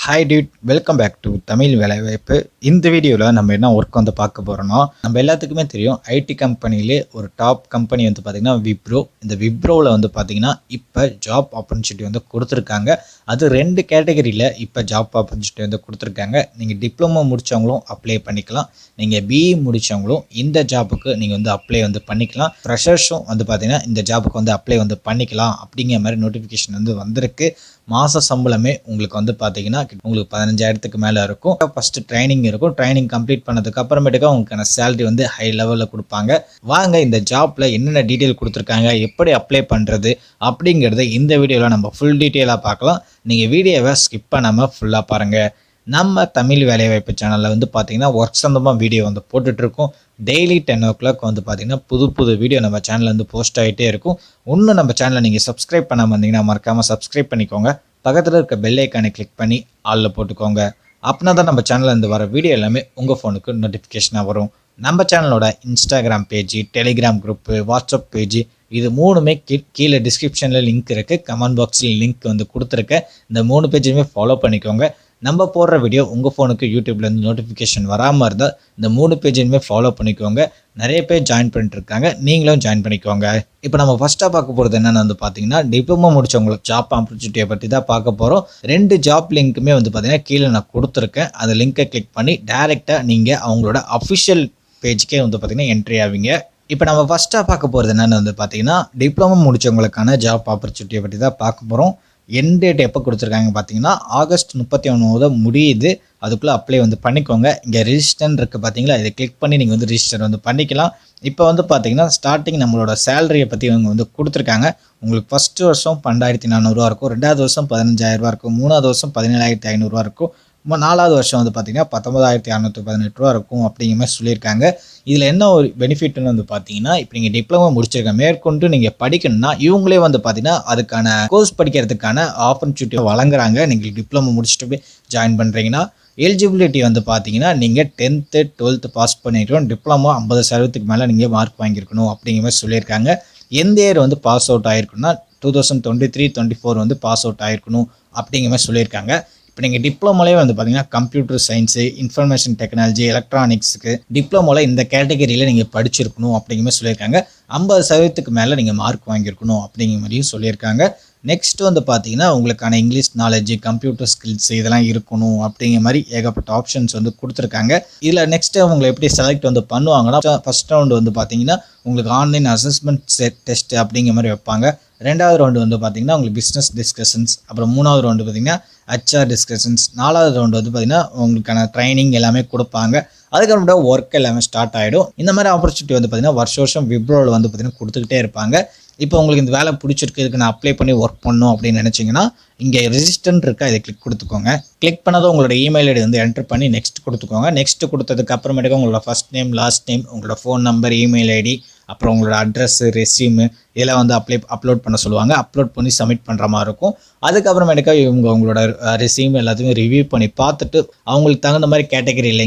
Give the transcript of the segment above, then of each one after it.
Hi dude, welcome back to Tamil வேலைவாய்ப்பு. இந்த வீடியோவில் நம்ம என்ன ஒர்க் வந்து பார்க்க போகிறோன்னா, நம்ம எல்லாத்துக்குமே தெரியும் ஐடி கம்பெனிலே ஒரு டாப் கம்பெனி வந்து பார்த்திங்கன்னா விப்ரோ. இந்த விப்ரோவில் வந்து பார்த்திங்கன்னா இப்போ ஜாப் ஆப்பர்ச்சுனிட்டி வந்து கொடுத்துருக்காங்க. அது 2 கேட்டகரியில் இப்போ ஜாப் ஆப்பர்ச்சுனிட்டி வந்து கொடுத்துருக்காங்க. நீங்கள் டிப்ளமோ முடித்தவங்களும் அப்ளை பண்ணிக்கலாம், நீங்கள் பிஇ முடித்தவங்களும் இந்த ஜாப்புக்கு நீங்கள் வந்து அப்ளை வந்து பண்ணிக்கலாம். ஃப்ரெஷர்ஸும் வந்து பார்த்திங்கன்னா இந்த ஜாப்புக்கு வந்து அப்ளை வந்து பண்ணிக்கலாம் அப்படிங்கிற மாதிரி நோட்டிஃபிகேஷன் வந்து வந்திருக்கு. மாத சம்பளமே உங்களுக்கு வந்து பார்த்தீங்கன்னா உங்களுக்கு 15,000க்கு மேலே இருக்கும். ஃபஸ்ட்டு ட்ரைனிங் இருக்கும். ட்ரைனிங் கம்ப்ளீட் பண்ணதுக்கு அப்புறமேட்டுக்கா உங்களுக்கான சேலரி வந்து ஹை லெவலில் கொடுப்பாங்க. வாங்க இந்த ஜாப்பில் என்னென்ன டீட்டெயில் கொடுத்துருக்காங்க, எப்படி அப்ளை பண்ணுறது அப்படிங்கிறத இந்த வீடியோவில் நம்ம ஃபுல் டீட்டெயிலாக பார்க்கலாம். நீங்கள் வீடியோவை ஸ்கிப் பண்ணாமல் ஃபுல்லாக பாருங்கள். நம்ம தமிழ் வேலைவாய்ப்பு சேனலில் வந்து பார்த்திங்கன்னா ஒர்க் சம்பந்தமாக வீடியோ வந்து போட்டுட்ருக்கோம். டெய்லி 10 o'clock வந்து பார்த்திங்கன்னா புது வீடியோ நம்ம சேனலில் வந்து போஸ்ட் ஆகிட்டே இருக்கும். இன்னும் நம்ம சேனலை நீங்கள் சப்ஸ்கிரைப் பண்ணாமல் இருந்தீங்கன்னா மறக்காமல் சப்ஸ்கிரைப் பண்ணிக்கோங்க. பக்கத்தில் இருக்க பெல் ஐக்கானை கிளிக் பண்ணி ஆளில் போட்டுக்கோங்க. அப்படின்னா தான் நம்ம சேனலில் இருந்து வர வீடியோ எல்லாமே உங்கள் ஃபோனுக்கு நோட்டிஃபிகேஷனாக வரும். நம்ம சேனலோட Instagram page, Telegram group, WhatsApp page இது 3மே கீழே டிஸ்கிரிப்ஷனில் லிங்க் இருக்குது. கமெண்ட் பாக்ஸில் லிங்க் வந்து கொடுத்துருக்கேன். இந்த 3 பேஜுமே ஃபாலோ பண்ணிக்கோங்க. நம்ம போடுற வீடியோ உங்கள் ஃபோனுக்கு யூடியூப்லேருந்து நோட்டிஃபிகேஷன் வராமல் இருந்தால் இந்த 3 பேஜையுமே ஃபாலோ பண்ணிக்கோங்க. நிறைய பேர் ஜாயின் பண்ணிட்டுருக்காங்க, நீங்களும் ஜாயின் பண்ணிக்கோங்க. இப்போ நம்ம ஃபஸ்ட்டாக பார்க்க போகிறது என்னென்னு வந்து பார்த்தீங்கன்னா, டிப்ளமோ முடிச்சவங்களுக்கு ஜாப் ஆப்பர்ச்சுனிட்டியை பற்றி தான் பார்க்க போகிறோம். 2 ஜாப் லிங்க்குமே வந்து பார்த்தீங்கன்னா கீழே நான் கொடுத்துருக்கேன். அந்த லிங்கை கிளிக் பண்ணி டேரெக்டாக நீங்கள் அவங்களோட அஃபிஷியல் பேஜுக்கே வந்து பார்த்தீங்கன்னா என்ட்ரி ஆவீங்க. இப்போ நம்ம ஃபஸ்ட்டாக பார்க்க போகிறது என்னென்னு வந்து பார்த்தீங்கன்னா, டிப்ளமோ முடித்தவங்களுக்கான ஜாப் ஆப்பர்ச்சுனிட்டியை பற்றி தான் பார்க்க போகிறோம். எண்ட் டேட் எப்போ கொடுத்துருக்காங்க பார்த்தீங்கன்னா, ஆகஸ்ட் 31 முடியுது. அதுக்குள்ளே அப்ளை வந்து பண்ணிக்கோங்க. இங்கே ரிஜிஸ்டர்னு இருக்குது பார்த்தீங்களா, இதை கிளிக் பண்ணி நீங்கள் வந்து ரிஜிஸ்டர் வந்து பண்ணிக்கலாம். இப்போ வந்து பார்த்தீங்கன்னா ஸ்டார்டிங் நம்மளோட சேலரியை பற்றி இவங்க வந்து கொடுத்துருக்காங்க. உங்களுக்கு ஃபஸ்ட்டு வருஷம் 12,400 இருக்கும், 2வது வருஷம் 15,000 இருக்கும், 3வது வருஷம் 17,500 இருக்கும், 4வது வருஷம் வந்து பார்த்தீங்கன்னா 19,618 இருக்கும் அப்படிங்கிற மாதிரி சொல்லியிருக்காங்க. இதில் என்ன ஒரு பெனிஃபிட்னு வந்து பார்த்தீங்கன்னா, இப்போ நீங்கள் டிப்ளமோ முடிச்சிருக்க மேற்கொண்டு நீங்கள் படிக்கணும்னா இவங்களே வந்து பார்த்தீங்கன்னா அதுக்கான கோர்ஸ் படிக்கிறதுக்கான ஆப்பர்ச்சுனிட்டி வழங்குறாங்க. நீங்கள் டிப்ளமோ முடிச்சுட்டு போய் ஜாயின் பண்ணுறீங்கன்னா எலிஜிபிலிட்டி வந்து பார்த்தீங்கன்னா நீங்கள் 10th 12th பாஸ் பண்ணியிருக்கணும், டிப்ளமோ 50% மேலே நீங்கள் மார்க் வாங்கியிருக்கணும் அப்படிங்கிற மாதிரி சொல்லியிருக்காங்க. எந்த இயர் வந்து பாஸ் அவுட் ஆகிருக்குன்னா 2023-24 வந்து பாஸ் அவுட் ஆகிருக்கணும் அப்படிங்கிற மாதிரி சொல்லியிருக்காங்க. இப்போ நீங்கள் டிப்ளமோலே வந்து பார்த்தீங்கன்னா கம்ப்யூட்டர் சயின்ஸு, இன்ஃபர்மேஷன் டெக்னாலஜி, எலக்ட்ரானிக்ஸுக்கு டிப்ளமோவில் இந்த கேட்டகரியில் நீங்கள் படிச்சிருக்கணும் அப்படிங்கிற மாதிரி சொல்லியிருக்காங்க. 50% மேலே நீங்கள் மார்க் வாங்கியிருக்கணும் அப்படிங்கிற மாதிரியும் சொல்லியிருக்காங்க. நெக்ஸ்ட் வந்து பார்த்தீங்கன்னா உங்களுக்கான இங்கிலீஷ் நாலேஜ், கம்ப்யூட்டர் ஸ்கில்ஸ் இதெல்லாம் இருக்கணும் அப்படிங்கிற மாதிரி ஏகப்பட்ட ஆப்ஷன்ஸ் வந்து கொடுத்துருக்காங்க. இதில் நெக்ஸ்ட்டு உங்களை எப்படி செலக்ட் வந்து பண்ணுவாங்கன்னா, ஃபஸ்ட் ரவுண்டு வந்து பார்த்தீங்கன்னா உங்களுக்கு ஆன்லைன் அசஸ்மெண்ட் டெஸ்ட் அப்படிங்கிற மாதிரி வைப்பாங்க. 2வது ரவுண்டு வந்து பார்த்தீங்கன்னா உங்களுக்கு பிஸ்னஸ் டிஸ்கஷன்ஸ், அப்புறம் 3வது ரவுண்டு பார்த்தீங்கன்னா HR டிஸ்கஷன்ஸ், 4வது ரவுண்டு வந்து பார்த்தீங்கன்னா உங்களுக்கான ட்ரைனிங் எல்லாமே கொடுப்பாங்க. அதுக்கப்புறம் ஒர்க் எல்லாமே ஸ்டார்ட் ஆகிடும். இந்த மாதிரி ஆப்பர்ச்சுனிட்டி வந்து பார்த்தீங்கன்னா வருஷம் விப்ரோவில் வந்து பார்த்தீங்கன்னா கொடுத்துக்கிட்டே இருப்பாங்க. இப்போ உங்களுக்கு இந்த வேலை பிடிச்சிருக்கு, இதுக்கு நான் அப்ளை பண்ணி ஒர்க் பண்ணணும் அப்படின்னு நினச்சிங்கன்னா இங்கே ரெஜிஸ்டர்னு இருக்கா, இதை கிளிக் கொடுத்துக்கோங்க. கிளிக் பண்ணதும் உங்களோட இமெயில் ஐடி வந்து என்டர் பண்ணி நெக்ஸ்ட் கொடுத்துக்கோங்க. நெக்ஸ்ட் கொடுத்ததுக்கு அப்புறமேட்டுக்கு உங்களோட ஃபஸ்ட் நேம், லாஸ்ட் நேம், உங்களோட ஃபோன் நம்பர், இமெயில் ஐடி, அப்புறம் உங்களோட அட்ரஸ்ஸு, ரெஸ்யூமு இதெல்லாம் வந்து அப்லோட் பண்ண சொல்லுவாங்க. அப்லோட் பண்ணி சப்மிட் பண்ணுற மாதிரி இருக்கும். அதுக்கப்புறமேட்டுக்கா இவங்க உங்களோட ரெஸ்யூம் எல்லாத்தையும் ரிவ்யூ பண்ணி பார்த்துட்டு அவங்களுக்கு தகுந்த மாதிரி கேட்டகரியில்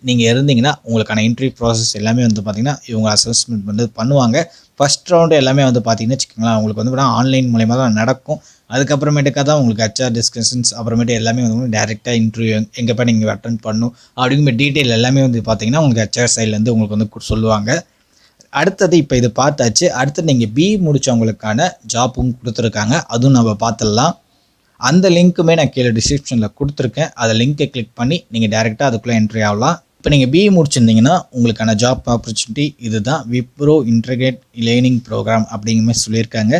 நீங்கள் இருந்தீங்கன்னா உங்களுக்கான இன்டர்வியூ ப்ராசஸ் எல்லாமே வந்து பார்த்திங்கன்னா இவங்க அசஸ்மெண்ட் வந்து பண்ணுவாங்க. ஃபஸ்ட் ரவுண்டு எல்லாமே வந்து பார்த்திங்கன்னா வச்சுக்கோங்களேன் உங்களுக்கு வந்து ஆன்லைன் மூலயமா தான் நடக்கும். அதுக்கப்புறமேட்டுக்கா தான் உங்களுக்கு HR டிஸ்கஷன்ஸ் அப்புறமேட்டு எல்லாமே வந்து டேரெக்டாக இன்டர்வியூ எங்கே போய் நீங்கள் அட்டென்ட் பண்ணணும் அப்படிங்கிற டீட்டெயில் எல்லாமே வந்து பார்த்திங்கன்னா உங்களுக்கு HR சைட்லேருந்து உங்களுக்கு வந்து சொல்லுவாங்க. அடுத்தது இப்போ இது பார்த்தாச்சு. அடுத்து நீங்கள் பிஇ முடித்தவங்களுக்கான ஜாப்பும் கொடுத்துருக்காங்க, அதுவும் நம்ம பார்த்துடலாம். அந்த லிங்க்குமே நான் கீழே டிஸ்கிரிப்ஷனில் கொடுத்துருக்கேன். அதை லிங்க்கை கிளிக் பண்ணி நீங்கள் டேரெக்டாக அதுக்குள்ளே என்ட்ரி ஆகலாம். இப்போ நீங்கள் பிஇ முடிச்சிருந்தீங்கன்னா உங்களுக்கான ஜாப் ஆப்பர்ச்சுனிட்டி இது தான். விப்ரோ இன்டகிரேட் லேர்னிங் ப்ரோக்ராம் அப்படிங்கிற மாதிரி சொல்லியிருக்காங்க.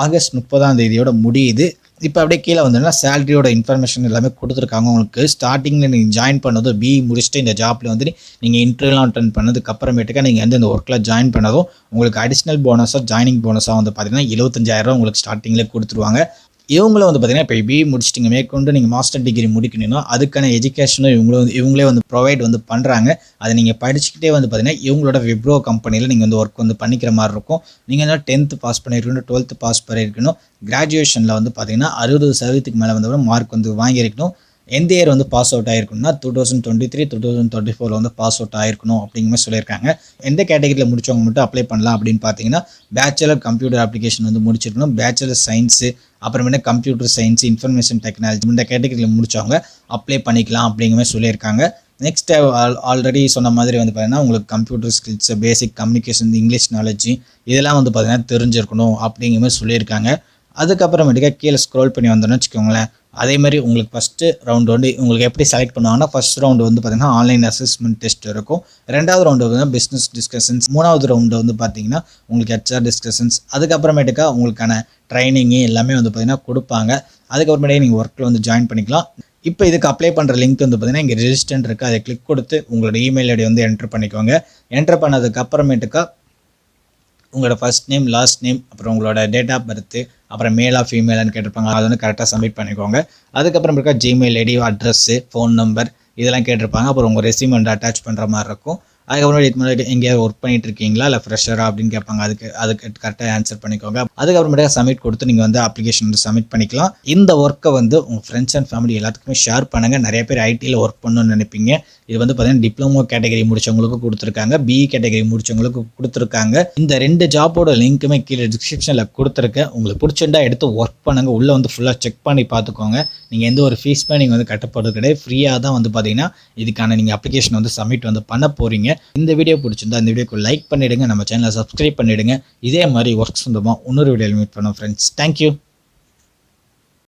ஆகஸ்ட் 30 முடியுது. இப்போ அப்படியே கீழே வந்தோம்னா சேலரியோட இன்ஃபர்மேஷன் எல்லாமே கொடுத்துருக்காங்க. உங்களுக்கு ஸ்டார்டிங்கில் நீங்கள் ஜாயின் பண்ணதும் பிஇ முடிச்சுட்டு இந்த ஜாப்பில் வந்து நீங்கள் இன்டர்வியூலாம் அட்டென்ட் பண்ணதுக்கு அப்புறமேட்டுக்கா நீங்கள் வந்து இந்த ஒர்க்கில் ஜாயின் பண்ணதும் உங்களுக்கு அடிஷ்னல் போனஸாக ஜாயினிங் போனஸாக வந்து பார்த்தீங்கன்னா 75,000 உங்களுக்கு ஸ்டார்டிங்கில் கொடுத்துருவாங்க. இவங்களும் வந்து பார்த்தீங்கன்னா இப்போ பிஇ முடிச்சிட்டிங்க மேற்கொண்டு நீங்கள் மாஸ்டர் டிகிரி முடிக்கணும்னா அதுக்கான எஜுகேஷனும் இவங்களே வந்து ப்ரொவைட் வந்து பண்ணுறாங்க. அதை நீங்கள் படிச்சுக்கிட்டே வந்து பார்த்தீங்கன்னா இவங்களோட விப்ரோ கம்பெனியில் நீங்கள் வந்து ஒர்க் வந்து பண்ணிக்கிற மாதிரி இருக்கும். நீங்கள் வந்து 10th பாஸ் பண்ணியிருக்கணும், 12th பாஸ் பண்ணியிருக்கணும், கிராஜுவேஷனில் வந்து பார்த்தீங்கன்னா 60% மேலே வந்து மார்க் வந்து வாங்கியிருக்கணும். எந்த இயர் வந்து பாஸ் அவுட் ஆயிருக்கணும்னா 2023 2024 வந்து பாஸ் அவுட் ஆயிருக்கணும் அப்படிங்கிற சொல்லியிருக்காங்க. எந்த கேட்டகரியில் முடிச்சவங்க மட்டும் அப்ளை பண்ணலாம் அப்படின்னு பார்த்தீங்கன்னா பேச்சுலர் கம்ப்யூட்டர் அப்ளிகேஷன் வந்து முடிச்சிருக்கணும், பேச்சுலர் சயின்ஸு, அப்புறமேட்டு கம்ப்யூட்டர் சயின்ஸ், இன்ஃபர்மேஷன் டெக்னாலஜி இந்த கேட்டகரியில் முடிச்சவங்க அப்ளை பண்ணிக்கலாம் அப்படிங்கிற மாதிரி சொல்லியிருக்காங்க. நெக்ஸ்ட் ஆல்ரெடி சொன்ன மாதிரி வந்து பார்த்தீங்கன்னா உங்களுக்கு கம்ப்யூட்டர் ஸ்கில்ஸ், பேசிக் கம்யூனிகேஷன், இங்கிலீஷ் நாலேஜ் இதெல்லாம் வந்து பார்த்தீங்கன்னா தெரிஞ்சிருக்கணும் அப்படிங்கிற மாதிரி சொல்லியிருக்காங்க. அதுக்கப்புறமேட்டுக்கா கீழே ஸ்க்ரோல் பண்ணி வந்தோம்னு வச்சுக்கோங்களேன். அதே மாதிரி உங்களுக்கு ஃபஸ்ட்டு ரவுண்டு வந்து உங்களுக்கு எப்படி செலக்ட் பண்ணுவாங்கன்னா ஃபஸ்ட் ரவுண்டு வந்து பார்த்தீங்கன்னா ஆன்லைன் அசஸ்மெண்ட் டெஸ்ட் இருக்கும். ரெண்டாவது ரவுண்டு வந்து பிஸ்னஸ் டிஸ்கஷன்ஸ், மூணாவது ரவுண்டு வந்து பார்த்தீங்கன்னா உங்களுக்கு ஹெச்ஆர் டிஸ்கஷன்ஸ், அதுக்கப்புறமேட்டுக்கா உங்களுக்கான ட்ரைனிங்கு எல்லாமே வந்து பார்த்தீங்கன்னா கொடுப்பாங்க. அதுக்கப்புறமேட்டே நீங்கள் ஒர்க்கில் வந்து ஜாயின் பண்ணிக்கலாம். இப்போ இதுக்கு அப்ளை பண்ணுற லிங்க் வந்து பார்த்தீங்கன்னா இங்கே ரெஜிஸ்டர் இருக்குது, அதை கிளிக் கொடுத்து உங்களோட இமெயில் ஐடி வந்து என்ட்ரு பண்ணிக்கோங்க. என்ட்ரு பண்ணதுக்கு அப்புறமேட்டுக்கா உங்களோட ஃபர்ஸ்ட் நேம், லாஸ்ட் நேம், அப்புறம் உங்களோட டேட் ஆஃப் பர்த்து, அப்புறம் மேலா ஃபீமேலான்னு கேட்டிருப்பாங்க, அதை வந்து கரெக்டாக சப்மிட் பண்ணிக்கோங்க. அதுக்கப்புறம் இருக்கா Gmail ID, address, phone number இதெல்லாம் கேட்டிருப்பாங்க. அப்புறம் உங்கள் ரெஸ்யூம் வந்து அட்டாச் பண்ணுற மாதிரி இருக்கும். அதுக்கப்புறம் இதுக்கு முன்னாடி எங்கேயாவது ஒர்க் பண்ணிட்டு இருக்கீங்களா இல்லை ஃப்ரெஷரா அப்படின்னு கேட்பாங்க. அதுக்கு கரெக்டாக ஆன்சர் பண்ணிக்கோங்க. அதுக்கப்புறமேட்டா சப்மிட் கொடுத்து நீங்கள் வந்து அப்ளிகேஷன் வந்து சப்மிட் பண்ணிக்கலாம். இந்த ஒர்க்கை வந்து உங்கள் ஃப்ரெண்ட்ஸ் அண்ட் ஃபேமிலி எல்லாத்துக்குமே ஷேர் பண்ணுங்கள். நிறைய பேர் ஐடியில் ஒர்க் பண்ணணும்னு நினைப்பீங்க. இது வந்து பார்த்தீங்கன்னா டிப்ளமோ கேட்டகரி முடிச்சவங்களுக்கு கொடுத்துருக்காங்க, பிஇ கேட்டகரி முடிச்சவங்களுக்கு கொடுத்துருக்காங்க. இந்த 2 ஜாப்போட லிங்க்குமே கீழே டிஸ்கிரிப்ஷனில் கொடுத்துருக்கேன். உங்களுக்கு பிடிச்சிருந்தா எடுத்து ஒர்க் பண்ணுங்கள். உள்ளே வந்து ஃபுல்லாக செக் பண்ணி பார்த்துக்கோங்க. நீங்கள் எந்த ஒரு ஃபீஸ்மே நீங்கள் வந்து கட்டப்படுறது கிடையாது. ஃப்ரீயாக தான் வந்து பார்த்தீங்கன்னா இதுக்கான நீங்கள் அப்ளிகேஷன் வந்து சப்மிட் வந்து பண்ண போகிறீங்க. இந்த வீடியோ பிடிச்சிருந்தா இந்த வீடியோக்கு லைக் பண்ணிவிடுங்க, நம்ம சேனலை சப்ஸ்கிரைப் பண்ணிவிடுங்க. இதே மாதிரி ஒர்க் சொந்தமாக இன்னொரு வீடியோவில் மீட் பண்ணோம் ஃப்ரெண்ட்ஸ். தேங்க்யூ.